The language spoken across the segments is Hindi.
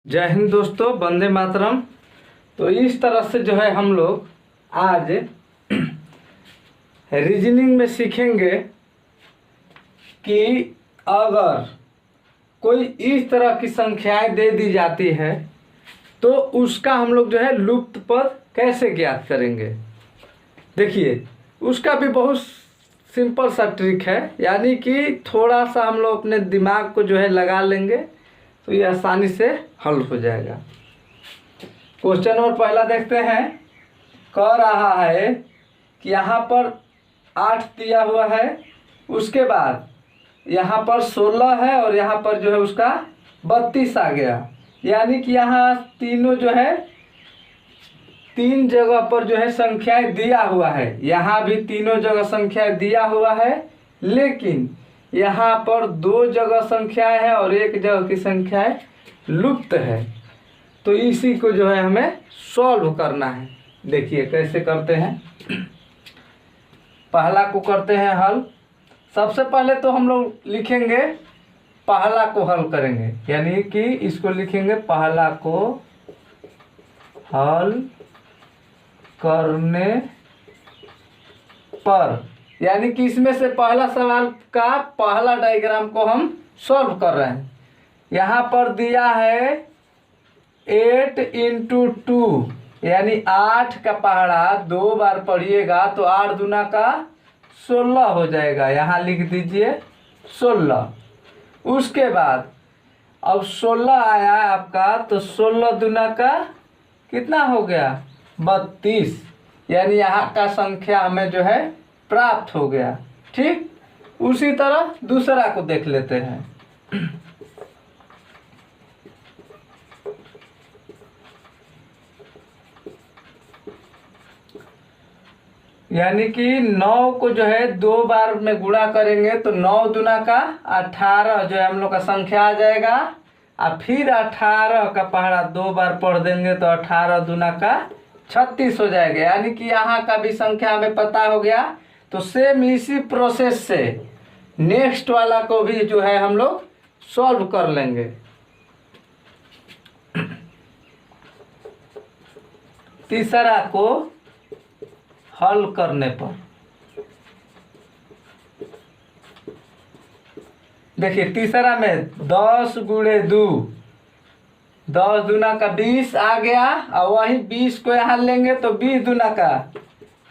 जय हिंद दोस्तों, वंदे मातरम। तो इस तरह से जो है हम लोग आज रीजनिंग में सीखेंगे कि अगर कोई इस तरह की संख्याएं दे दी जाती है तो उसका हम लोग जो है लुप्त पद कैसे ज्ञात करेंगे। देखिए, उसका भी बहुत सिंपल सा ट्रिक है, यानी कि थोड़ा सा हम लोग अपने दिमाग को जो है लगा लेंगे तो ये आसानी से हल हो जाएगा। क्वेश्चन नंबर पहला देखते हैं। कह रहा है कि यहाँ पर 8 दिया हुआ है, उसके बाद यहाँ पर 16 है और यहाँ पर जो है उसका 32 आ गया। यानी कि यहाँ तीनों जो है 3 जगह पर जो है संख्याएं दिया हुआ है। यहाँ भी तीनों जगह संख्याएं दिया हुआ है, लेकिन यहाँ पर 2 जगह संख्याएं है और 1 जगह की संख्याएं लुप्त है। तो इसी को जो है हमें सॉल्व करना है। देखिए कैसे करते हैं। पहला को करते हैं हल। सबसे पहले तो हम लोग लिखेंगे, पहला को हल करेंगे, यानी कि इसको लिखेंगे पहला को हल करने पर, यानी कि इसमें से पहला सवाल का पहला डायग्राम को हम सॉल्व कर रहे हैं। यहाँ पर दिया है 8 × 2, यानी 8 का पहाड़ा 2 बार पढ़िएगा तो 8 दूना का 16 हो जाएगा। यहाँ लिख दीजिए 16। उसके बाद अब 16 आया है आपका, तो 16 दूना का कितना हो गया 32, यानी यहाँ का संख्या हमें जो है प्राप्त हो गया। ठीक, उसी तरह दूसरा को देख लेते हैं। यानी कि 9 को जो है 2 बार में गुणा करेंगे तो 9 दूना का 18 जो है हम लोग का संख्या आ जाएगा। और फिर 18 का पहाड़ा 2 बार पढ़ देंगे तो 18 दूना का 36 हो जाएगा। यानी कि यहाँ का भी संख्या हमें पता हो गया। तो सेम इसी प्रोसेस से नेक्स्ट वाला को भी जो है हम लोग सॉल्व कर लेंगे। तीसरा को हल करने पर देखिए, तीसरा में 10 × 2, 10 दूना का 20 आ गया। और वही 20 को यहाँ लेंगे तो 20 दूना का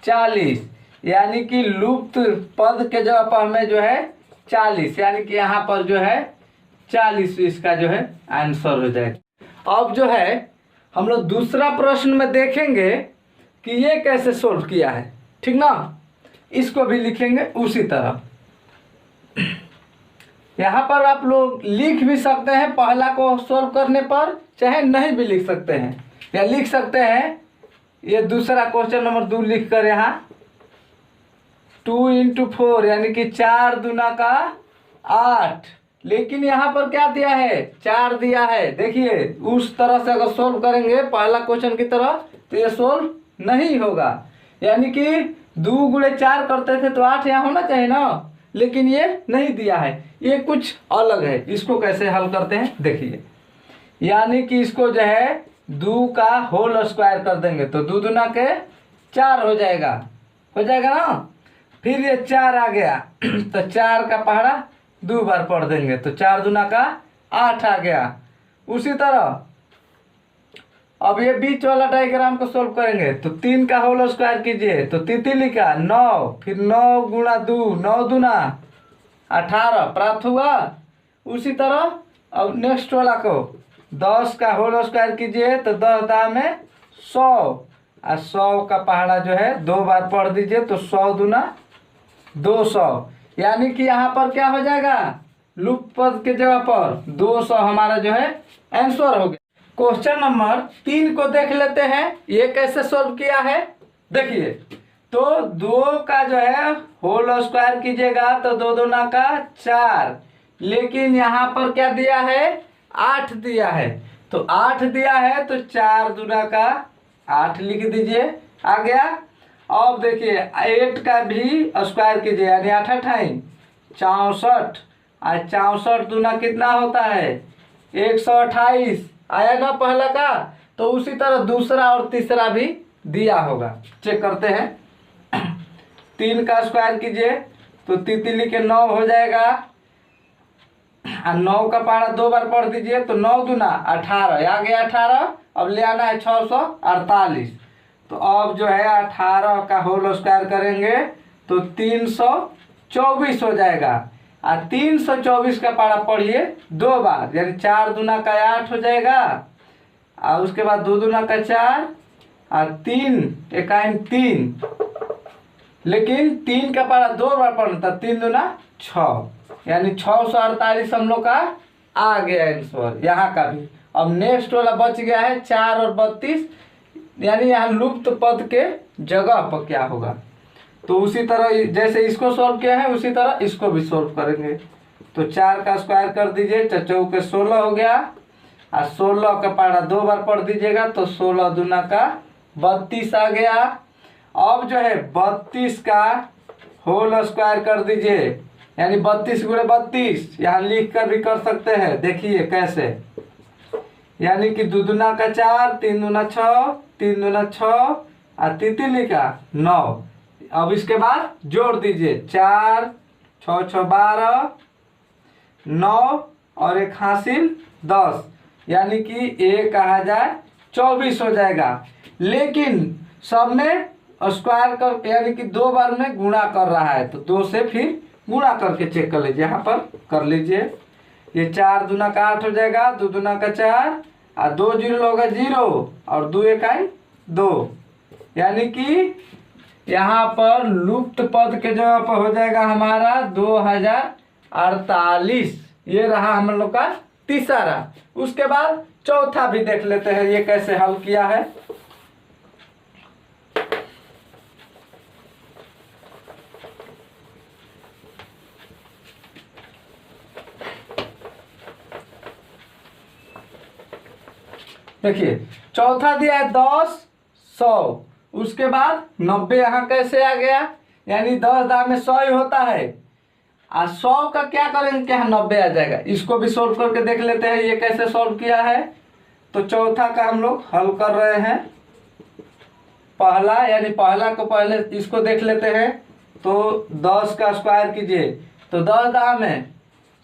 40, यानी कि लुप्त पद के जगह पर हमें जो है 40, यानी कि यहाँ पर जो है 40 इसका जो है आंसर हो जाएगा। अब जो है हम लोग दूसरा प्रश्न में देखेंगे कि ये कैसे सोल्व किया है, ठीक ना। इसको भी लिखेंगे उसी तरह। यहाँ पर आप लोग लिख भी सकते हैं पहला को सोल्व करने पर, चाहे नहीं भी लिख सकते हैं, या लिख सकते हैं ये दूसरा क्वेश्चन नंबर 2 लिख कर यहाँ 2 × 4, यानी कि 4 दूना का 8। लेकिन यहाँ पर क्या दिया है, 4 दिया है। देखिए उस तरह से अगर सोल्व करेंगे पहला क्वेश्चन की तरह तो ये सोल्व नहीं होगा। यानी कि 2 × 4 करते थे तो 8 यहाँ होना चाहिए ना, लेकिन ये नहीं दिया है, ये कुछ अलग है। इसको कैसे हल करते हैं देखिए। यानी कि इसको जो है 2 का होल स्क्वायर कर देंगे तो 2 दूना के 4 हो जाएगा ना। फिर ये 4 आ गया तो 4 का पहाड़ा 2 बार पढ़ देंगे तो 4 दूना का 8 आ गया। उसी तरह अब ये बीच वाला डायग्राम को सोल्व करेंगे तो 3 का होल स्क्वायर कीजिए तो तितली का 9, फिर 9 × 2, 9 दूना 18 प्राप्त हुआ। उसी तरह अब नेक्स्ट वाला को 10 का होल स्क्वायर कीजिए तो 10 × में 100, और 100 का पहाड़ा जो है 2 बार पढ़ दीजिए तो 100 दूना 200, यानी कि यहाँ पर क्या हो जाएगा, लुप्त पद के जगह पर 200 हमारा जो है आंसर हो गया। क्वेश्चन नंबर 3 को देख लेते हैं, ये कैसे सॉल्व किया है। देखिए, तो 2 का जो है होल स्क्वायर कीजिएगा तो 2 दूना का 4, लेकिन यहाँ पर क्या दिया है, 8 दिया है। तो 8 दिया है तो 4 दूना का 8 लिख दीजिए, आ गया। अब देखिए 8 का भी स्क्वायर कीजिए, यानी 8 × 64, और 64 दूना कितना होता है 128, आया ना पहला का, तो उसी तरह दूसरा और तीसरा भी दिया होगा। चेक करते हैं। 3 का स्क्वायर कीजिए तो तितली के 9 हो जाएगा, और 9 का पहाड़ा 2 बार पढ़ दीजिए तो 9 दूना 18, आ गया 18। अब ले आना है 648। तो अब जो है 18 का होल स्क्वायर करेंगे तो 324 हो जाएगा। और 324 का पहाड़ा पढ़िए 2 बार, यानी 4 दूना का 8 हो जाएगा, और उसके बाद 2 दूना का 4, और 3 एकाइन 3, लेकिन 3 का पहाड़ा 2 बार पढ़ना था, 3 दूना 6, यानी 648 हम लोग का आ गया आंसर यहाँ का भी। अब नेक्स्ट वाला बच गया है 4 और 32, यानी यहाँ लुप्त पद के जगह पर क्या होगा। तो उसी तरह जैसे इसको सॉल्व किया है उसी तरह इसको भी सॉल्व करेंगे। तो 4 का स्क्वायर कर दीजिए, 4 चौके 16 हो गया, और 16 का पहाड़ा 2 बार पढ़ दीजिएगा तो 16 दूना का 32 आ गया। अब जो है 32 का होल स्क्वायर कर दीजिए, यानी 32 गुणे 32, यहाँ लिख कर भी कर सकते हैं। देखिए कैसे, यानी कि 2 दूना का 4, 3 दूना 6, 3 दूना 6, और तितली का 9। अब इसके बाद जोड़ दीजिए, 4 6 6 12, 9 और 1 हासिल 10, यानी कि 1024 हो जाएगा। लेकिन सब में स्क्वायर कर, यानी कि 2 बार में गुणा कर रहा है, तो 2 से फिर गुणा करके चेक कर लीजिए, यहाँ पर कर लीजिए। ये 4 दूना का 8 हो जाएगा, 2 दूना का 4, और 2 जीरो होगा 0, और 2 एकाई 2, यानी कि यहाँ पर लुप्त पद के जगह पर हो जाएगा हमारा 2048। ये रहा हम लोग का तीसरा। उसके बाद चौथा भी देख लेते हैं ये कैसे हल किया है। देखिए चौथा दिया है 10 100, उसके बाद 90 यहाँ कैसे आ गया, यानी 10 दाम में 100 ही होता है, और 100 का क्या करेंगे, क्या 90 आ जाएगा। इसको भी सोल्व करके देख लेते हैं ये कैसे सोल्व किया है। तो चौथा का हम लोग हल कर रहे हैं। पहला, यानी पहला को पहले इसको देख लेते हैं। तो 10 का स्क्वायर कीजिए तो 10 दाम में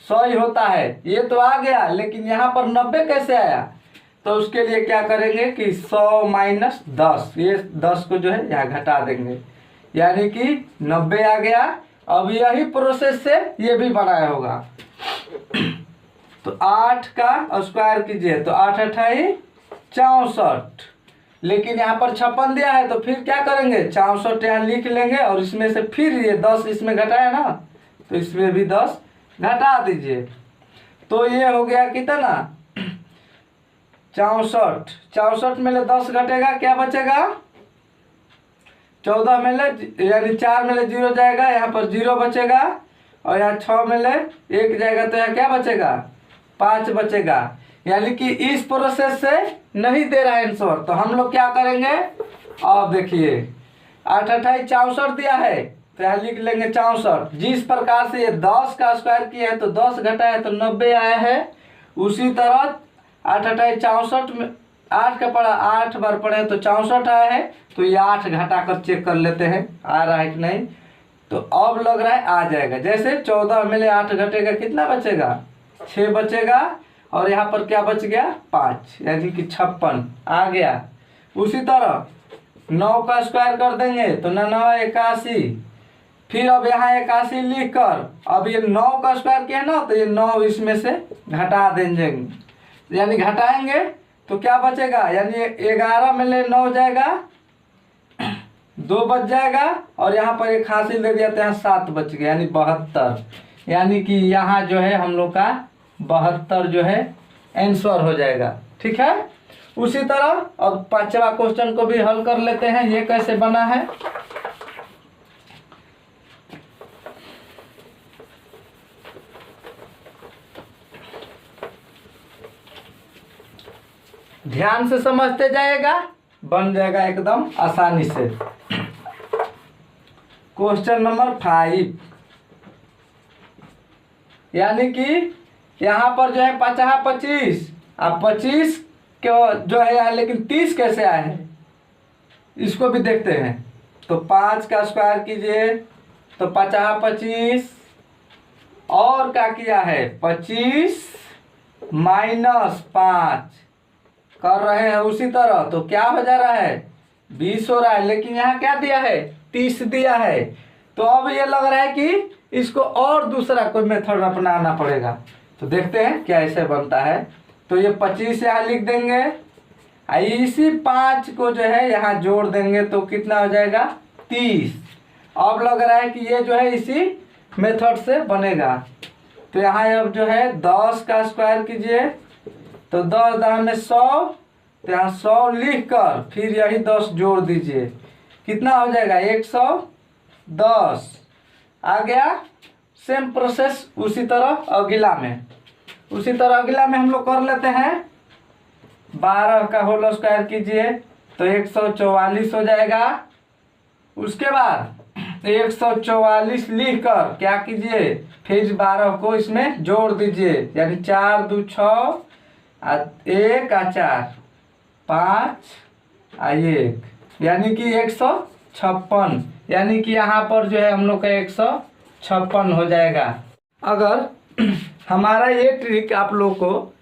100 ही होता है, ये तो आ गया, लेकिन यहाँ पर 90 कैसे आया। तो उसके लिए क्या करेंगे कि 100 माइनस 10, ये 10 को जो है यहाँ घटा देंगे, यानी कि 90 आ गया। अब यही प्रोसेस से ये भी बनाया होगा। तो 8 का स्क्वायर कीजिए तो 8 अठाई 64, लेकिन यहाँ पर 56 दिया है, तो फिर क्या करेंगे 64 यहाँ लिख लेंगे, और इसमें से फिर ये 10 इसमें घटाया ना, तो इसमें भी 10 घटा दीजिए। तो ये हो गया कितना 64, 64 में ले 10 घटेगा, क्या बचेगा 14 में ले, यानी 4 में ले 0 जाएगा, यहाँ पर 0 बचेगा, और यहाँ 6 में ले 1 जाएगा, तो यहाँ क्या बचेगा 5 बचेगा। यानी कि इस प्रोसेस से नहीं दे रहा है आंसर, तो हम लोग क्या करेंगे। अब देखिए 8 अठाई 64 दिया है, तो यहाँ लिख लेंगे 64। जिस प्रकार से ये 10 का स्क्वायर किया है तो 10 घटा है तो 90 आया है, उसी तरह 8 अठाई 64 में 8 का पढ़ा 8 बार पढ़े तो 64 आया है। तो ये 8 घटा कर चेक कर लेते हैं आ रहा है कि नहीं। तो अब लग रहा है आ जाएगा। जैसे 14 में ले 8 घटेगा, कितना बचेगा 6 बचेगा, और यहाँ पर क्या बच गया 5, यानी कि 56 आ गया। उसी तरह 9 का स्क्वायर कर देंगे तो 9 81, फिर अब यहाँ 81 लिख कर अब ये 9 का स्क्वायर किया ना, तो ये 9 इसमें से घटा देंगे, यानी घटाएंगे तो क्या बचेगा, यानी 11 में ले 9 जाएगा, 2 बच जाएगा, और यहाँ पर एक हासिल दे दिया तो यहाँ 7 बच गया, यानी 72। यानी कि यहाँ जो है हम लोग का 72 जो है आंसर हो जाएगा। ठीक है। उसी तरह अब 5वां क्वेश्चन को भी हल कर लेते हैं, ये कैसे बना है। ध्यान से समझते जाएगा, बन जाएगा एकदम आसानी से। क्वेश्चन नंबर 5, यानी कि यहाँ पर जो है 50 25, अब 25 क्यों जो है यहाँ, लेकिन 30 कैसे आए हैं इसको भी देखते हैं। तो 5 का स्क्वायर कीजिए तो 50 25, और क्या किया है 25 माइनस 5 कर रहे हैं उसी तरह, तो क्या हो जा रहा है 20 हो रहा है, लेकिन यहाँ क्या दिया है 30 दिया है। तो अब ये लग रहा है कि इसको और दूसरा कोई मेथड अपनाना पड़ेगा। तो देखते हैं क्या ऐसे बनता है। तो ये 25 यहाँ लिख देंगे, इसी 5 को जो है यहाँ जोड़ देंगे तो कितना हो जाएगा 30। अब लग रहा है कि ये जो है इसी मेथड से बनेगा। तो यहाँ अब जो है 10 का स्क्वायर कीजिए तो 10 दाम में 100, तो यहाँ 100 लिख कर फिर यही 10 जोड़ दीजिए, कितना हो जाएगा 110 आ गया। सेम प्रोसेस उसी तरह अगला में हम लोग कर लेते हैं। 12 का होल स्क्वायर कीजिए तो 144 हो जाएगा। उसके बाद 144 लिख कर क्या कीजिए फिर 12 को इसमें जोड़ दीजिए, यानी 4 2 6 1 4 5 1, यानी कि 156, यानी कि यहाँ पर जो है हम लोग का 156 हो जाएगा। अगर हमारा ये ट्रिक आप लोग को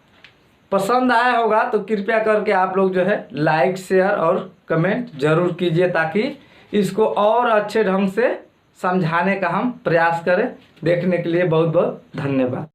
पसंद आया होगा तो कृपया करके आप लोग जो है लाइक शेयर और कमेंट जरूर कीजिए, ताकि इसको और अच्छे ढंग से समझाने का हम प्रयास करें। देखने के लिए बहुत बहुत धन्यवाद।